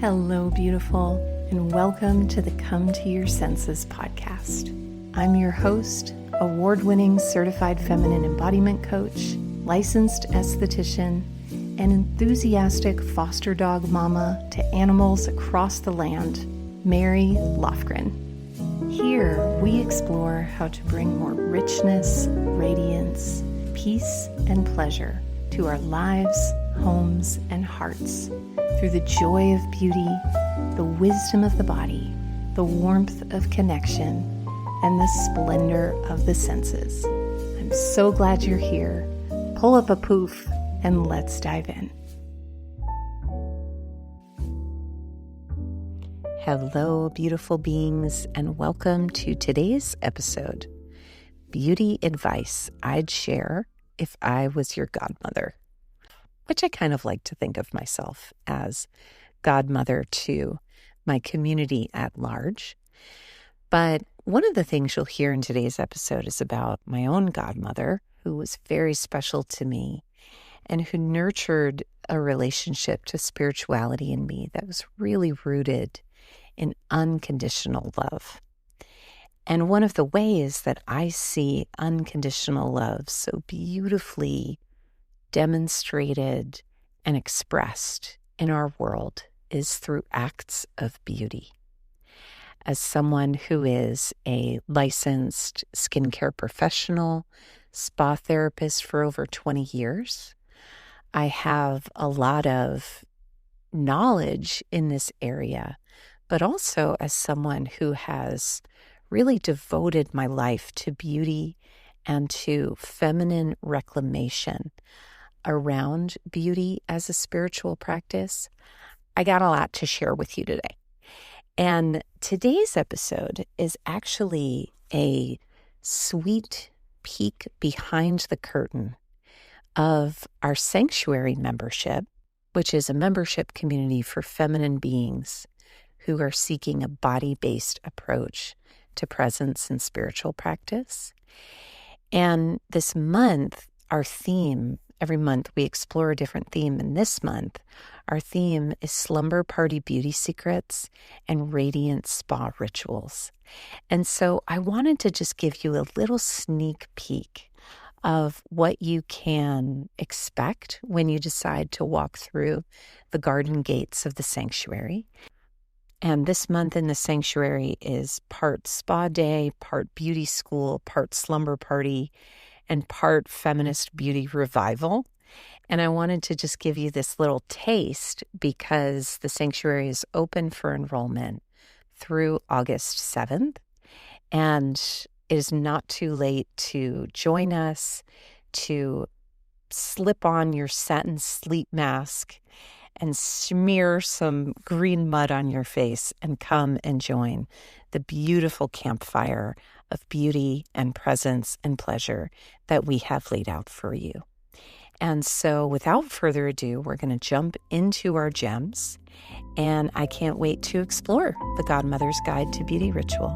Hello, beautiful, and welcome to the Come to Your Senses podcast. I'm your host, award-winning certified feminine embodiment coach, licensed esthetician, and enthusiastic foster dog mama to animals across the land, Mary Lofgren. Here, we explore how to bring more richness, radiance, peace, and pleasure to our lives, homes, and hearts through the joy of beauty, the wisdom of the body, the warmth of connection, and the splendor of the senses. I'm so glad you're here. Pull up a poof and let's dive in. Hello, beautiful beings, and welcome to today's episode. Beauty advice I'd share if I was your godmother, which I kind of like to think of myself as godmother to my community at large. But one of the things you'll hear in today's episode is about my own godmother, who was very special to me and who nurtured a relationship to spirituality in me that was really rooted in unconditional love. And one of the ways that I see unconditional love so beautifully demonstrated and expressed in our world is through acts of beauty. As someone who is a licensed skincare professional, spa therapist for over 20 years, I have a lot of knowledge in this area, but also as someone who has really devoted my life to beauty and to feminine reclamation around beauty as a spiritual practice, I got a lot to share with you today. And today's episode is actually a sweet peek behind the curtain of our Sanctuary membership, which is a membership community for feminine beings who are seeking a body-based approach to presence and spiritual practice. And this month, our theme, every month we explore a different theme, and this month our theme is slumber party beauty secrets and radiant spa rituals. And so I wanted to just give you a little sneak peek of what you can expect when you decide to walk through the garden gates of the Sanctuary. And this month in the Sanctuary is part spa day, part beauty school, part slumber party, and part feminist beauty revival. And I wanted to just give you this little taste because the Sanctuary is open for enrollment through August 7th. And it is not too late to join us, to slip on your satin sleep mask and smear some green mud on your face and come and join the beautiful campfire of beauty and presence and pleasure that we have laid out for you. And so without further ado, we're going to jump into our gems, and I can't wait to explore the Godmother's Guide to Beauty Ritual.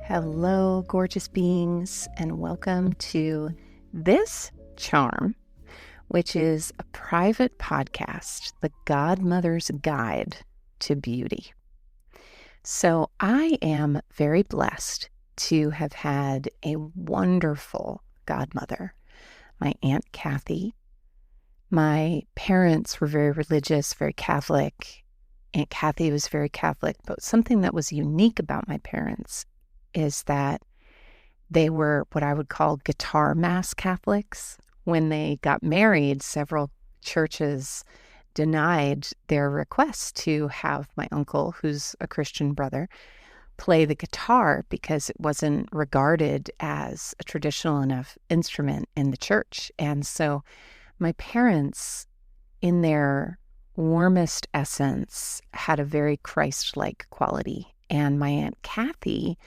Hello, gorgeous beings, and welcome to this charm, which is a private podcast, the Godmother's Guide to Beauty. So I am very blessed to have had a wonderful godmother, my Aunt Kathy. My parents were very religious, very Catholic. Aunt Kathy was very Catholic, but something that was unique about my parents is that they were what I would call guitar mass Catholics. When they got married, several churches denied their request to have my uncle, who's a Christian brother, play the guitar because it wasn't regarded as a traditional enough instrument in the church. And so my parents, in their warmest essence, had a very Christ-like quality. And my Aunt Kathy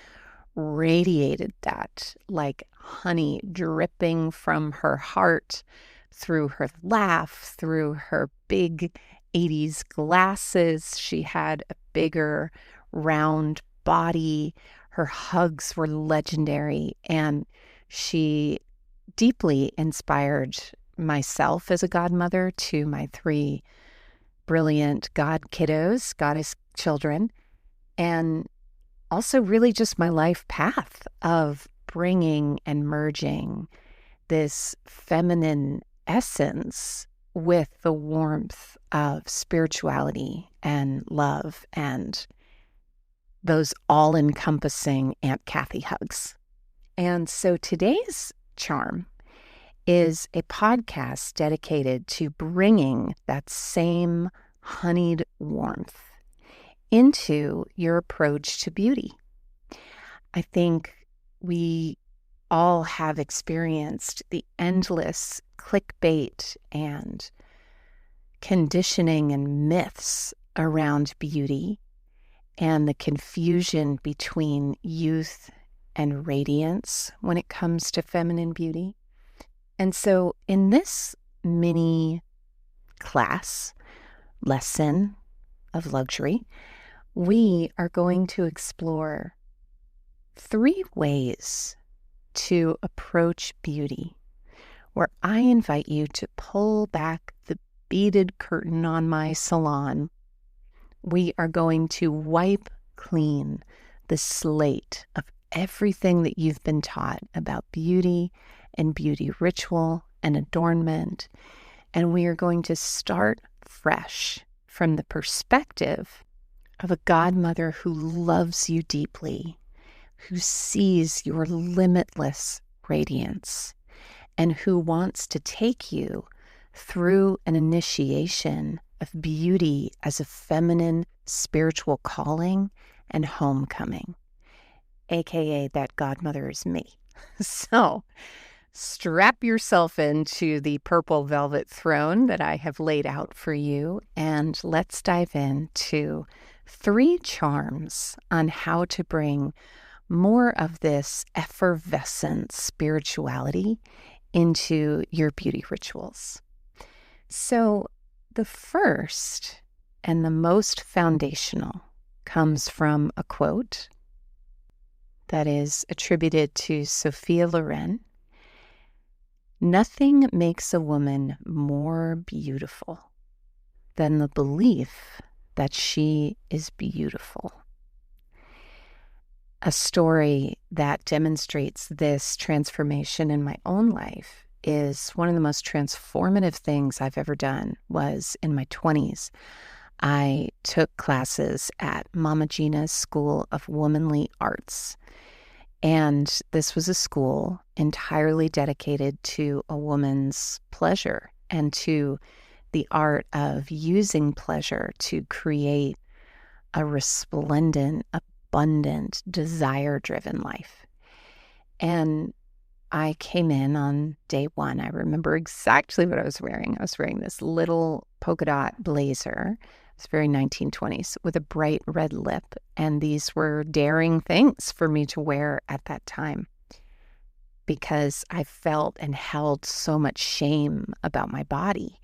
radiated that like honey dripping from her heart, through her laugh, through her big 80s glasses. She had a bigger round body. Her hugs were legendary, and she deeply inspired myself as a godmother to my 3 brilliant god kiddos, goddess children, and also really just my life path of bringing and merging this feminine essence with the warmth of spirituality and love and those all-encompassing Aunt Kathy hugs. And so today's charm is a podcast dedicated to bringing that same honeyed warmth into your approach to beauty. I think we all have experienced the endless clickbait and conditioning and myths around beauty and the confusion between youth and radiance when it comes to feminine beauty. And so in this mini class, lesson of luxury, we are going to explore 3 ways to approach beauty, where I invite you to pull back the beaded curtain on my salon. We are going to wipe clean the slate of everything that you've been taught about beauty and beauty ritual and adornment. And we are going to start fresh from the perspective of a godmother who loves you deeply, who sees your limitless radiance, and who wants to take you through an initiation of beauty as a feminine spiritual calling and homecoming, aka that godmother is me. So strap yourself into the purple velvet throne that I have laid out for you, and let's dive into 3 charms on how to bring more of this effervescent spirituality into your beauty rituals. So the first and the most foundational comes from a quote that is attributed to Sophia Loren. Nothing makes a woman more beautiful than the belief that she is beautiful. A story that demonstrates this transformation in my own life is one of the most transformative things I've ever done was in my 20s. I took classes at Mama Gina's School of Womanly Arts. And this was a school entirely dedicated to a woman's pleasure and to the art of using pleasure to create a resplendent, abundant, desire-driven life. And I came in on day 1. I remember exactly what I was wearing. I was wearing this little polka dot blazer. It's very 1920s with a bright red lip. And these were daring things for me to wear at that time because I felt and held so much shame about my body.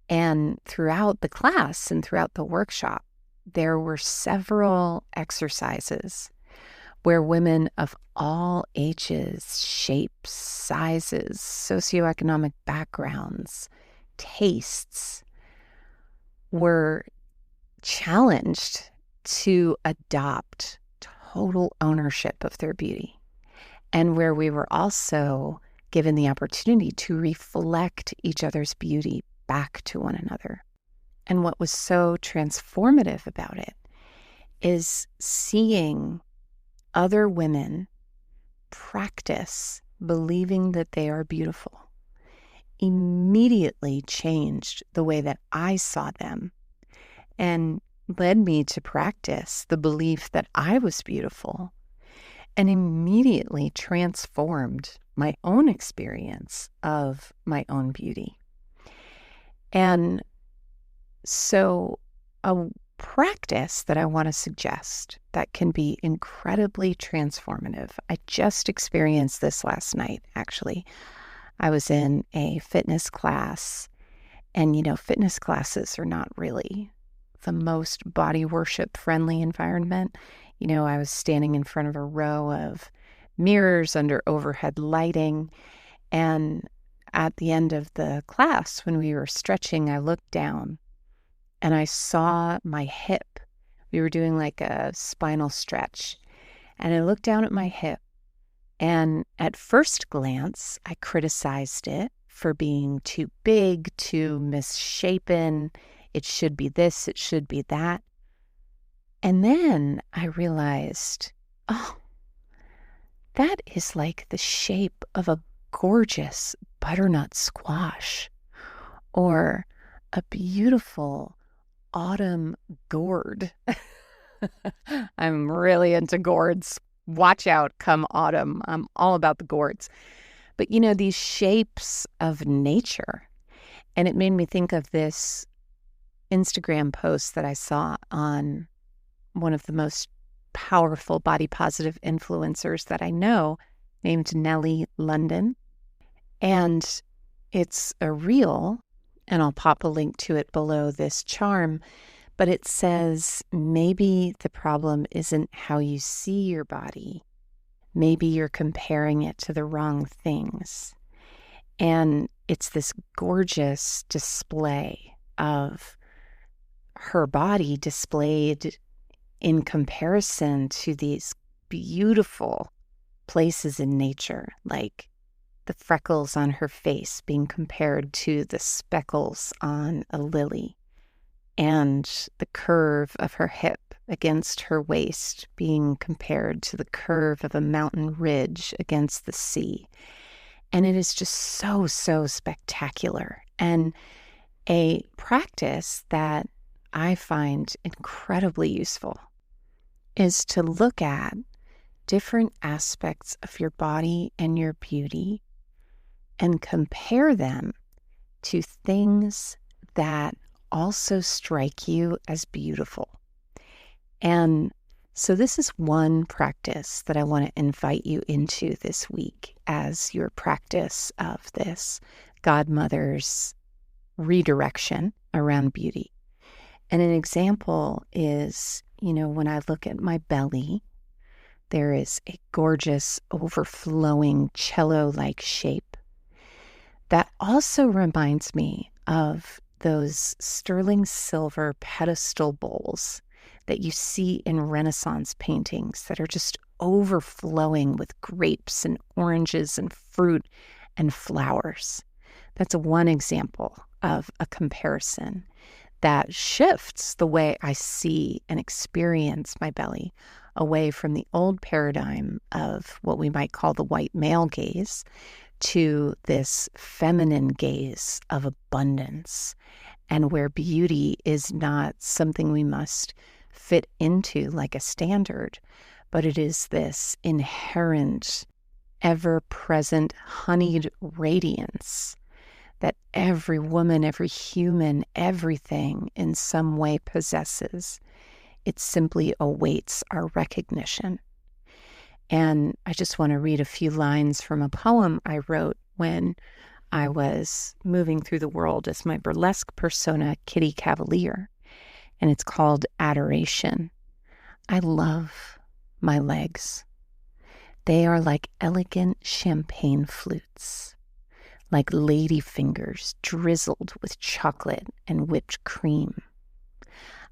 And throughout the class and throughout the workshop, there were several exercises where women of all ages, shapes, sizes, socioeconomic backgrounds, tastes were challenged to adopt total ownership of their beauty, and where we were also given the opportunity to reflect each other's beauty back to one another. And what was so transformative about it is seeing other women practice believing that they are beautiful immediately changed the way that I saw them and led me to practice the belief that I was beautiful, and immediately transformed my own experience of my own beauty. And so a practice that I want to suggest that can be incredibly transformative. I just experienced this last night, actually. I was in a fitness class, and fitness classes are not really the most body worship friendly environment. I was standing in front of a row of mirrors under overhead lighting. And at the end of the class, when we were stretching, I looked down and I saw my hip. We were doing like a spinal stretch. And I looked down at my hip. And at first glance, I criticized it for being too big, too misshapen. It should be this, it should be that. And then I realized, oh, that is like the shape of a gorgeous butternut squash or a beautiful autumn gourd. I'm really into gourds. Watch out come autumn. I'm all about the gourds. But these shapes of nature. And it made me think of this Instagram post that I saw on one of the most powerful body positive influencers that I know, named Nellie London. And it's a reel, and I'll pop a link to it below this charm, but it says, maybe the problem isn't how you see your body. Maybe you're comparing it to the wrong things. And it's this gorgeous display of her body displayed in comparison to these beautiful places in nature, like the freckles on her face being compared to the speckles on a lily, and the curve of her hip against her waist being compared to the curve of a mountain ridge against the sea. And it is just so, so spectacular. And a practice that I find incredibly useful is to look at different aspects of your body and your beauty and compare them to things that also strike you as beautiful. And so this is one practice that I want to invite you into this week as your practice of this Godmother's redirection around beauty. And an example is, when I look at my belly, there is a gorgeous overflowing cello-like shape that also reminds me of those sterling silver pedestal bowls that you see in Renaissance paintings that are just overflowing with grapes and oranges and fruit and flowers. That's one example of a comparison that shifts the way I see and experience my belly away from the old paradigm of what we might call the white male gaze to this feminine gaze of abundance, and where beauty is not something we must fit into like a standard, but it is this inherent, ever-present, honeyed radiance that every woman, every human, everything in some way possesses. It simply awaits our recognition. And I just want to read a few lines from a poem I wrote when I was moving through the world as my burlesque persona, Kitty Cavalier. And it's called Adoration. I love my legs. They are like elegant champagne flutes, like lady fingers drizzled with chocolate and whipped cream.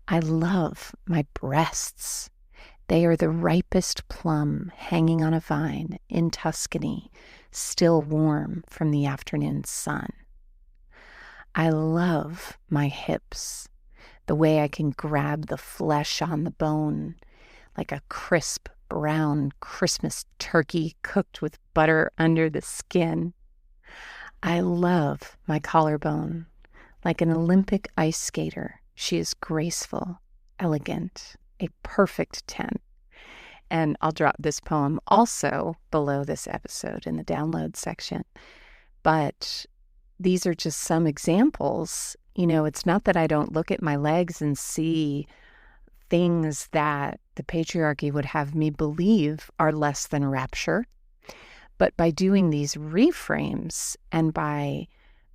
I love my breasts. They are the ripest plum hanging on a vine in Tuscany, still warm from the afternoon sun. I love my hips, the way I can grab the flesh on the bone like a crisp brown Christmas turkey cooked with butter under the skin. I love my collarbone. Like an Olympic ice skater, she is graceful, elegant, a perfect 10. And I'll drop this poem also below this episode in the download section. But these are just some examples. It's not that I don't look at my legs and see things that the patriarchy would have me believe are less than rapture. But by doing these reframes and by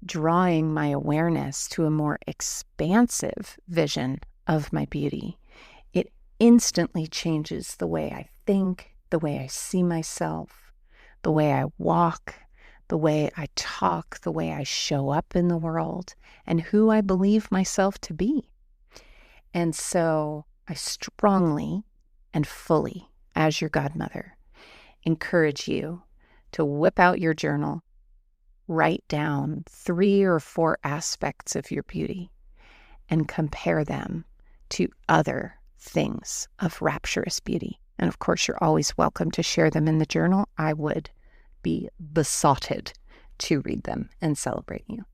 drawing my awareness to a more expansive vision of my beauty, it instantly changes the way I think, the way I see myself, the way I walk, the way I talk, the way I show up in the world, and who I believe myself to be. And so I strongly and fully, as your godmother, encourage you to whip out your journal, write down 3 or 4 aspects of your beauty, and compare them to other things of rapturous beauty. And of course, you're always welcome to share them in the journal. I would be besotted to read them and celebrate you.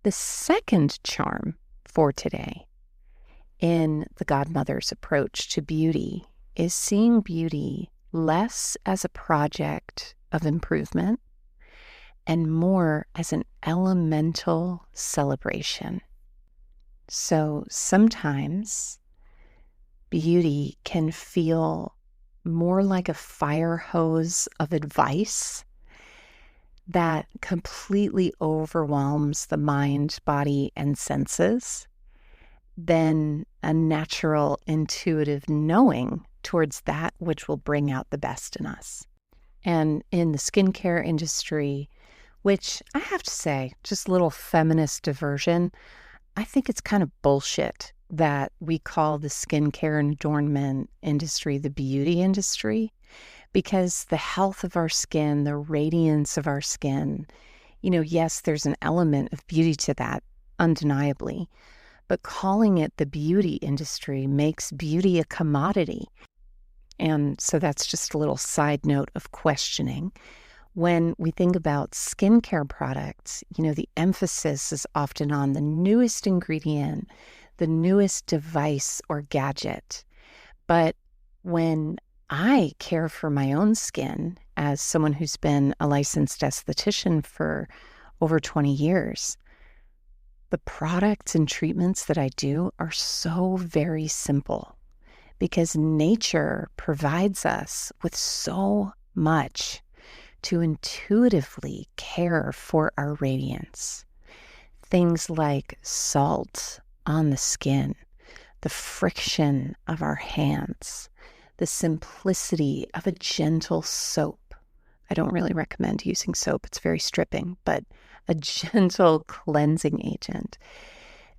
The second charm for today in the Godmother's approach to beauty is seeing beauty less as a project of improvement and more as an elemental celebration. So sometimes beauty can feel more like a fire hose of advice that completely overwhelms the mind, body, and senses than a natural, intuitive knowing towards that which will bring out the best in us. And in the skincare industry, which I have to say, just a little feminist diversion, I think it's kind of bullshit that we call the skincare and adornment industry the beauty industry, because the health of our skin, the radiance of our skin, yes, there's an element of beauty to that, undeniably, but calling it the beauty industry makes beauty a commodity. And so that's just a little side note of questioning. When we think about skincare products, the emphasis is often on the newest ingredient, the newest device or gadget. But when I care for my own skin as someone who's been a licensed esthetician for over 20 years, the products and treatments that I do are so very simple because nature provides us with so much to intuitively care for our radiance. Things like salt on the skin, the friction of our hands, the simplicity of a gentle soap. I don't really recommend using soap. It's very stripping, but a gentle cleansing agent.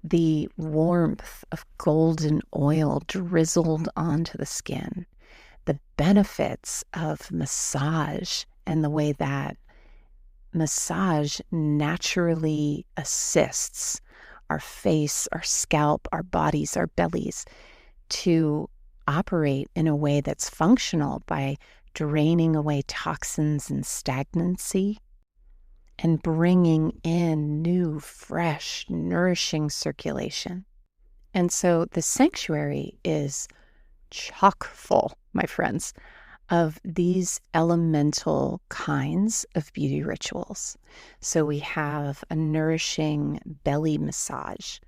The warmth of golden oil drizzled onto the skin. The benefits of massage and the way that massage naturally assists our face, our scalp, our bodies, our bellies to operate in a way that's functional by draining away toxins and stagnancy and bringing in new, fresh, nourishing circulation. And so the sanctuary is chock full, my friends, of these elemental kinds of beauty rituals. So we have a nourishing belly massage,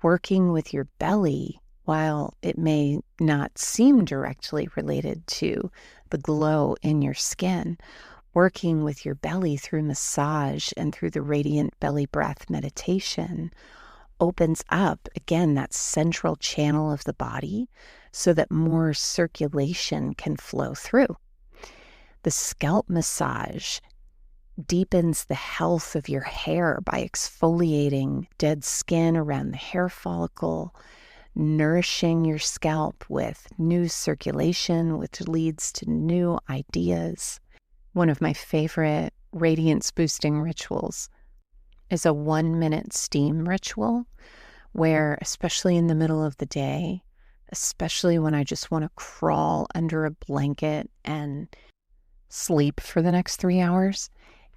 working with your belly while it may not seem directly related to the glow in your skin. Working with your belly through massage and through the radiant belly breath meditation opens up, again, that central channel of the body so that more circulation can flow through. The scalp massage deepens the health of your hair by exfoliating dead skin around the hair follicle, nourishing your scalp with new circulation, which leads to new ideas. One of my favorite radiance boosting rituals is a 1-minute steam ritual where, especially in the middle of the day, especially when I just want to crawl under a blanket and sleep for the next 3 hours,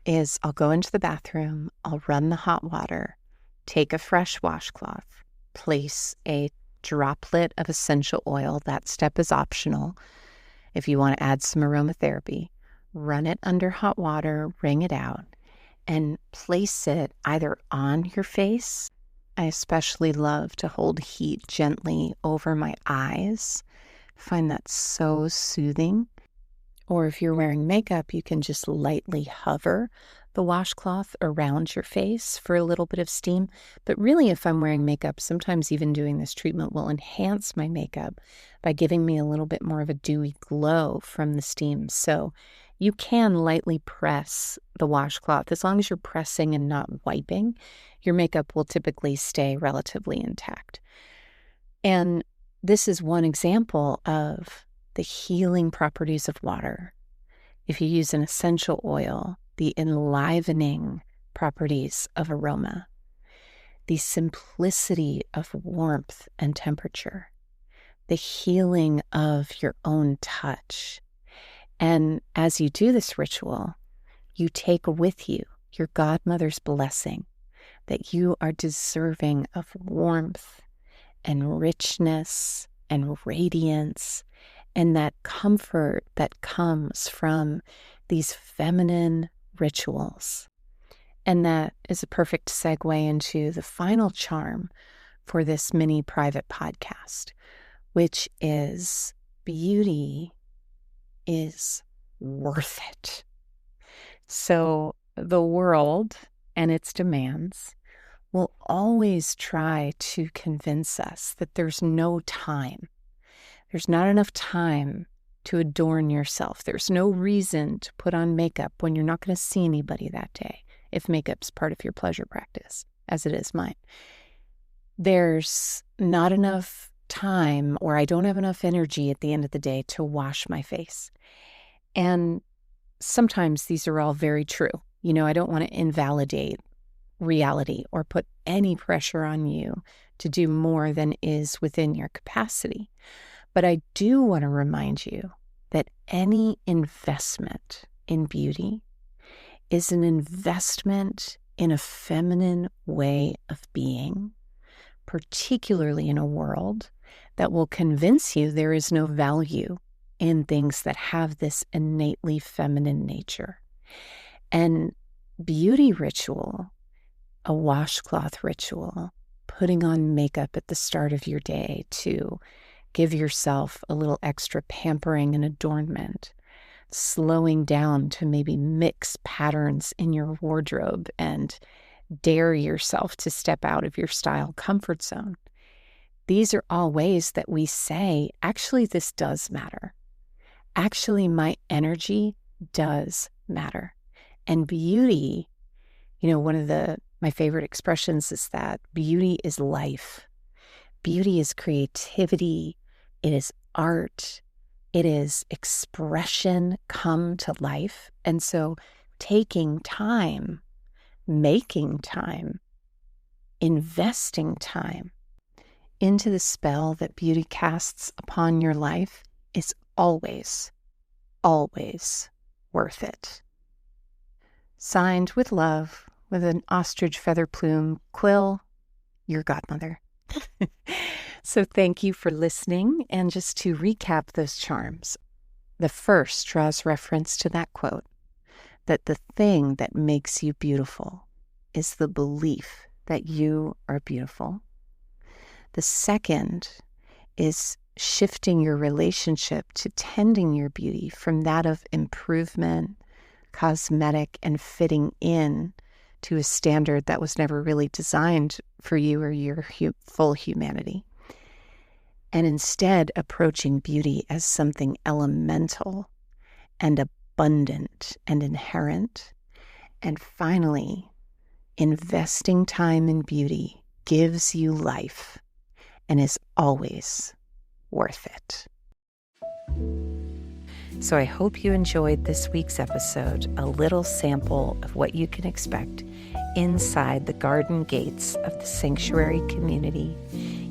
is I'll go into the bathroom, I'll run the hot water, take a fresh washcloth, place a droplet of essential oil. That step is optional if you want to add some aromatherapy. Run it under hot water, wring it out, and place it either on your face. I especially love to hold heat gently over my eyes. I find that so soothing. Or if you're wearing makeup, you can just lightly hover the washcloth around your face for a little bit of steam. But really, if I'm wearing makeup, sometimes even doing this treatment will enhance my makeup by giving me a little bit more of a dewy glow from the steam. So you can lightly press the washcloth. As long as you're pressing and not wiping, your makeup will typically stay relatively intact. And this is one example of the healing properties of water. If you use an essential oil, the enlivening properties of aroma, the simplicity of warmth and temperature, the healing of your own touch. And as you do this ritual, you take with you your godmother's blessing that you are deserving of warmth and richness and radiance and that comfort that comes from these feminine rituals. And that is a perfect segue into the final charm for this mini private podcast, which is beauty is worth it. So the world and its demands will always try to convince us that there's no time. There's not enough time to adorn yourself. There's no reason to put on makeup when you're not going to see anybody that day, if makeup's part of your pleasure practice, as it is mine. There's not enough time, or I don't have enough energy at the end of the day to wash my face. And sometimes these are all very true. You know, I don't want to invalidate reality or put any pressure on you to do more than is within your capacity. But I do want to remind you that any investment in beauty is an investment in a feminine way of being, particularly in a world that will convince you there is no value in things that have this innately feminine nature. And beauty ritual, a washcloth ritual, putting on makeup at the start of your day to give yourself a little extra pampering and adornment, slowing down to maybe mix patterns in your wardrobe and dare yourself to step out of your style comfort zone. These are all ways that we say, actually, this does matter. Actually, my energy does matter. And beauty, one of my favorite expressions is that beauty is life. Beauty is creativity. It is art. It is expression come to life. And so taking time, making time, investing time into the spell that beauty casts upon your life is always, always worth it. Signed with love, with an ostrich feather plume quill, your godmother. So thank you for listening. And just to recap those charms, the first draws reference to that quote, that the thing that makes you beautiful is the belief that you are beautiful. The second is shifting your relationship to tending your beauty from that of improvement, cosmetic, and fitting in to a standard that was never really designed for you or your full humanity. And instead approaching beauty as something elemental and abundant and inherent. And finally, investing time in beauty gives you life and is always worth it. So I hope you enjoyed this week's episode, a little sample of what you can expect inside the garden gates of the Sanctuary community.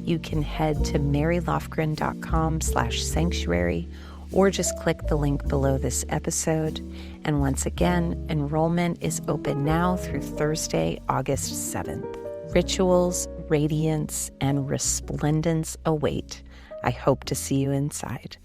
You can head to marylofgren.com/sanctuary or just click the link below this episode. And once again, enrollment is open now through Thursday, August 7th. Rituals, radiance, and resplendence await. I hope to see you inside.